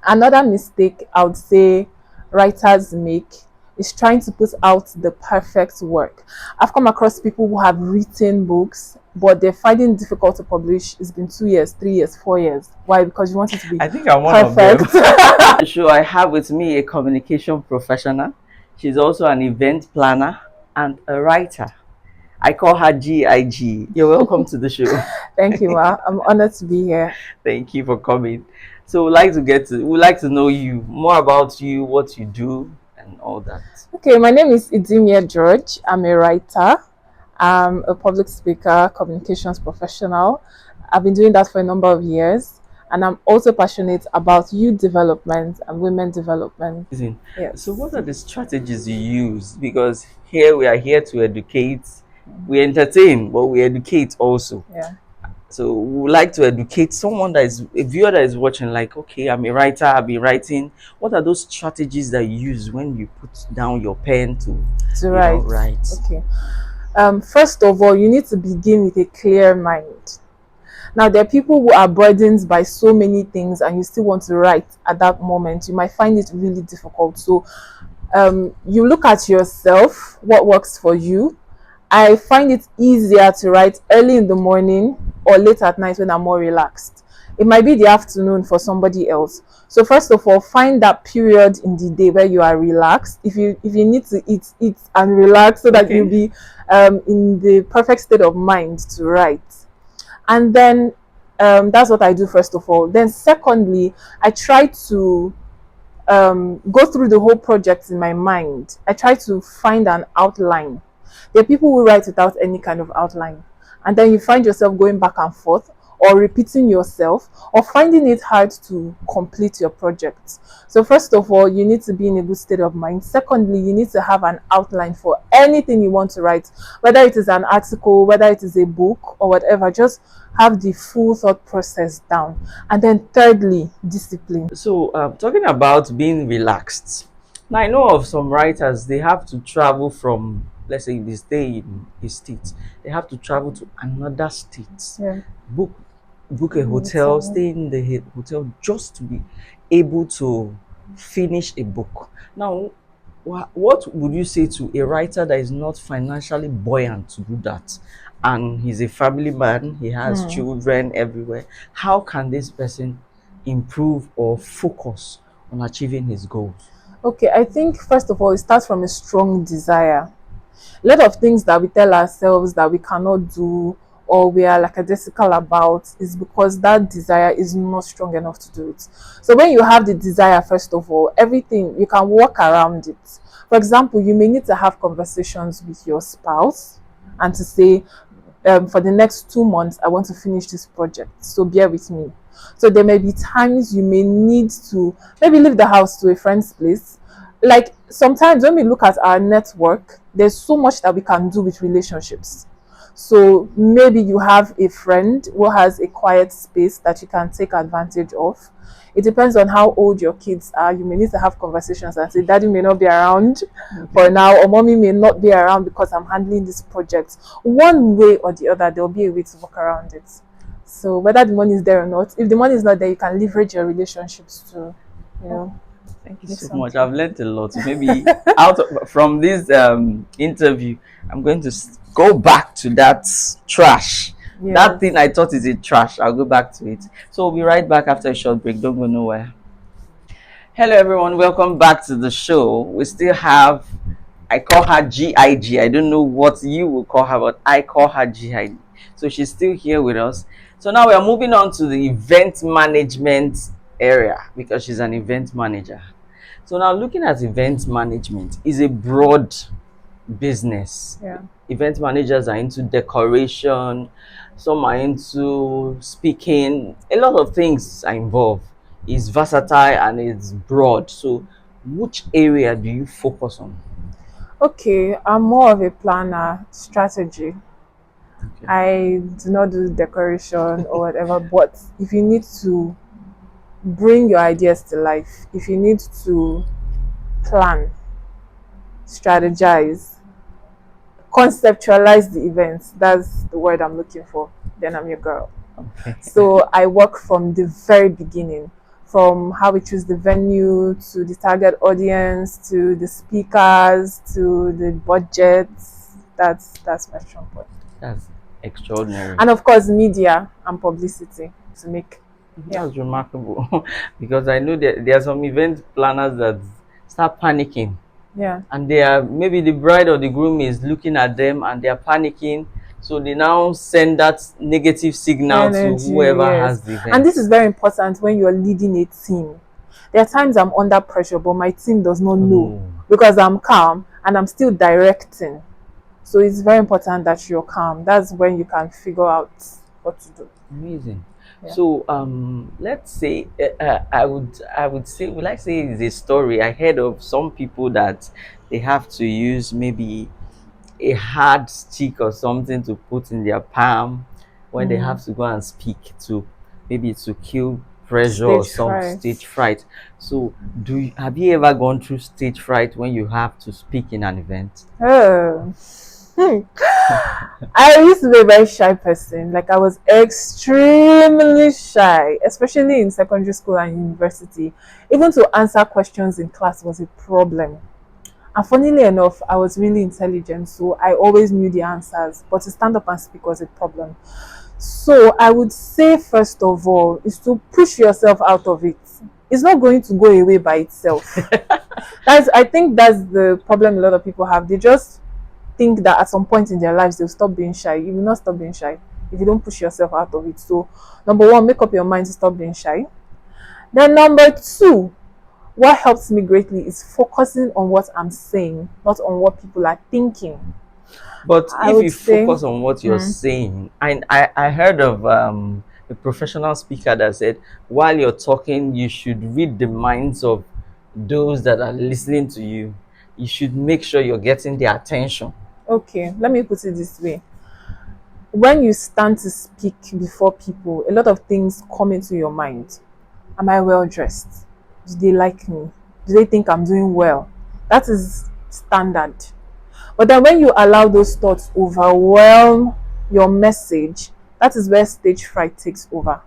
Another mistake I would say writers make is trying to put out the perfect work. I've come across people who have written books, but they're finding it difficult to publish. It's been 2 years, 3 years, 4 years. Why? Because you want it to be I think I'm one of them. perfect. So I have with me a communication professional. She's also an event planner and a writer. I call her GIG. You're welcome to the show. Thank you, Ma. I'm honored to be here. Thank you for coming. So we'd like to know you more about you, what you do, and all that. Okay, my name is Idimie George. I'm a writer. I'm a public speaker, communications professional. I've been doing that for a number of years, and I'm also passionate about youth development and women development. Amazing. So Yes. what are the strategies you use? Because here we are here to educate, we entertain, but we educate also. Yeah. So we would like to educate someone that is a viewer that is watching, like, okay, I'm a writer, I've been writing. What are those strategies that you use when you put down your pen to, To write. write? Okay. First of all, you need to begin with a clear mind. Now, there are people who are burdened by so many things, and you still want to write at that moment. You might find it really difficult. So, you look at yourself, what works for you. I find it easier to write early in the morning or late at night when I'm more relaxed. It might be the afternoon for somebody else. So first of all, find that period in the day where you are relaxed. If you need to eat and relax so that Okay. you'll be in the perfect state of mind to write. And then that's what I do first of all. Then secondly, I try to go through the whole project in my mind. I try to find an outline. There are people who write without any kind of outline, and then you find yourself going back and forth, or repeating yourself, or finding it hard to complete your project. So first of all, you need to be in a good state of mind. Secondly, you need to have an outline for anything you want to write, whether it is an article, whether it is a book, or whatever. Just have the full thought process down. And then thirdly, discipline. So talking about being relaxed. Now I know of some writers, they have to travel from, let's say they stay in a state, they have to travel to another state, Yeah. book book a hotel, stay in the hotel just to be able to finish a book. Now, what would you say to a writer that is not financially buoyant to do that? And he's a family man, he has children everywhere. How can this person improve or focus on achieving his goals? Okay, I think first of all, it starts from a strong desire. A lot of things that we tell ourselves that we cannot do or we are lackadaisical about is because that desire is not strong enough to do it. So when you have the desire, first of all, everything you can work around it. For example, you may need to have conversations with your spouse and to say, for the next 2 months, I want to finish this project. So bear with me. So there may be times you may need to maybe leave the house to a friend's place. Like sometimes when we look at our network, there's so much that we can do with relationships. So maybe you have a friend who has a quiet space that you can take advantage of. It depends on how old your kids are. You may need to have conversations and say, Daddy may not be around for now, or Mommy may not be around because I'm handling this project. One way or the other, there'll be a way to work around it. So whether the money is there or not, if the money is not there, you can leverage your relationships to, you know, Thank you do so much. something. I've learned a lot. Maybe from this interview, I'm going to go back to that trash. That thing Yes. I thought is a trash. I'll go back to it. So we'll be right back after a short break. Don't go nowhere. Hello, everyone. Welcome back to the show. We still have, I call her GIG. I don't know what you will call her, but I call her GIG. So she's still here with us. So now we are moving on to the event management area because she's an event manager. So now looking at event management is a broad business. Yeah. Event managers are into decoration, some are into speaking, a lot of things are involved. It's versatile and it's broad. So which area do you focus on? Okay, I'm more of a planner, strategy. Okay. I do not do decoration or whatever, but if you need to bring your ideas to life, if you need to plan, strategize, conceptualize the events, that's the word I'm looking for, then I'm your girl. Okay. So I work from the very beginning, from how we choose the venue to the target audience to the speakers to the budgets. That's my strong point. That's extraordinary. And of course, media and publicity to make. Yeah. That's remarkable because I know that there are some event planners that start panicking, Yeah. and they are maybe the bride or the groom is looking at them and they are panicking, so they now send that negative signal to Energy, whoever yes. has the event. And this is very important when you're leading a team. There are times I'm under pressure, but my team does not know because I'm calm and I'm still directing. So it's very important that you're calm. That's when you can figure out what to do. Amazing. Yeah. So let's say I would say, would I say it's a story I heard of some people that they have to use maybe a hard stick or something to put in their palm when they have to go and speak, to maybe to kill pressure or Stage some fright. stage fright. So have you ever gone through stage fright when you have to speak in an event? Oh. I used to be a very shy person. Like I was extremely shy, especially in secondary school and university. Even to answer questions in class was a problem. And funnily enough, I was really intelligent, so I always knew the answers. But to stand up and speak was a problem. So I would say, first of all, is to push yourself out of it. It's not going to go away by itself. I think that's the problem a lot of people have. They just think that at some point in their lives they'll stop being shy. You will not stop being shy if you don't push yourself out of it. So, number one, make up your mind to stop being shy. Then, number two, what helps me greatly is focusing on what I'm saying, not on what people are thinking. But I if would you say, focus on what you're saying, I heard of a professional speaker that said while you're talking, you should read the minds of those that are listening to you. You should make sure you're getting their attention. okay, let me put it this way. When you stand to speak before people, a lot of things come into your mind. Am I well dressed? Do they like me? Do they think I'm doing well? That is standard. But then when you allow those thoughts overwhelm your message, that is where stage fright takes over.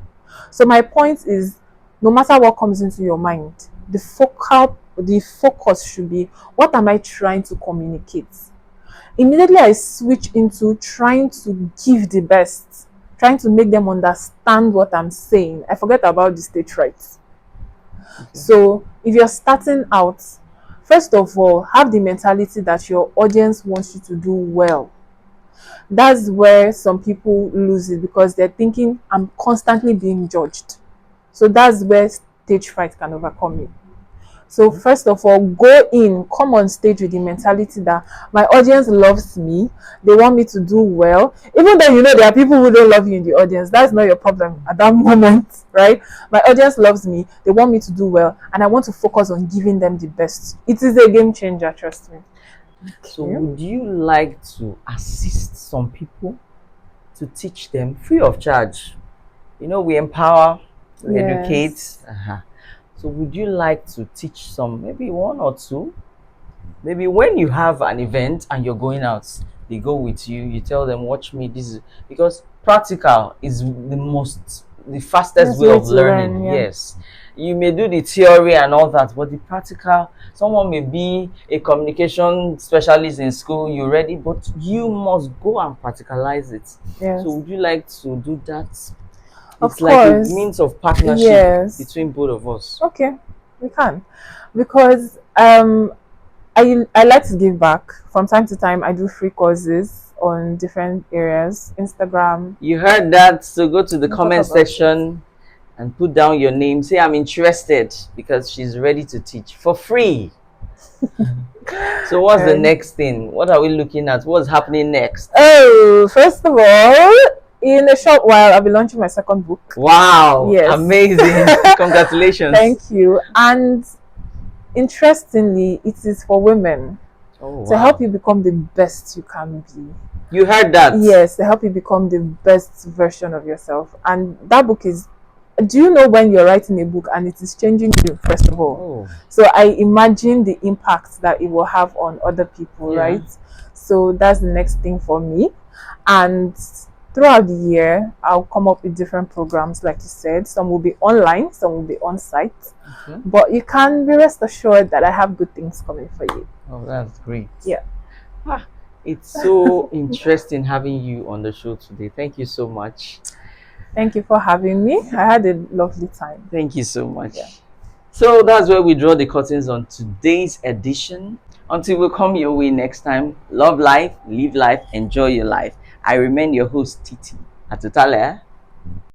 So my point is, no matter what comes into your mind, the focus should be, what am I trying to communicate? Immediately I switch into trying to give the best, trying to make them understand what I'm saying. I forget about the stage fright. Okay. So if you're starting out, first of all, have the mentality that your audience wants you to do well. That's where some people lose it because they're thinking, I'm constantly being judged. So that's where stage fright can overcome you. So first of all, come on stage with the mentality that my audience loves me. They want me to do well. Even though you know there are people who don't love you in the audience, that's not your problem at that moment, right? My audience loves me. They want me to do well. And I want to focus on giving them the best. It is a game changer, trust me. So would you like to assist some people to teach them free of charge? You know, we empower, we educate. So would you like to teach some, maybe one or two? Maybe when you have an event and you're going out, they go with you, you tell them, watch me, this is, because practical is the fastest way of learning. Yes. You may do the theory and all that, but the practical, someone may be a communication specialist in school, you're ready, but you must go and practicalize it. Yes. So would you like to do that? Of it's like course. a means of partnership between both of us. Okay, we can. Because I like to give back. From time to time, I do free courses on different areas. Instagram. You heard that, so go to the comment section and put down your name. Say, I'm interested, because she's ready to teach for free. So what's the next thing? What are we looking at? What's happening next? Oh, first of all, in a short while, I'll be launching my second book. Wow. Yes. Amazing. Congratulations. Thank you. And interestingly, it is for women. To help you become the best you can be. You heard that? Yes, to help you become the best version of yourself. And that book is, do you know when you're writing a book and it is changing you, first of all? So I imagine the impact that it will have on other people, right? So that's the next thing for me. And throughout the year, I'll come up with different programs, like you said. Some will be online, some will be on site. Okay. But you can be rest assured that I have good things coming for you. Oh, that's great. Yeah. Ah, it's so interesting having you on the show today. Thank you so much. Thank you for having me. I had a lovely time. Thank you so Yeah. much. So that's where we draw the curtains on today's edition. Until we come your way next time, love life, live life, enjoy your life. I remain your host, Titi. Atutale.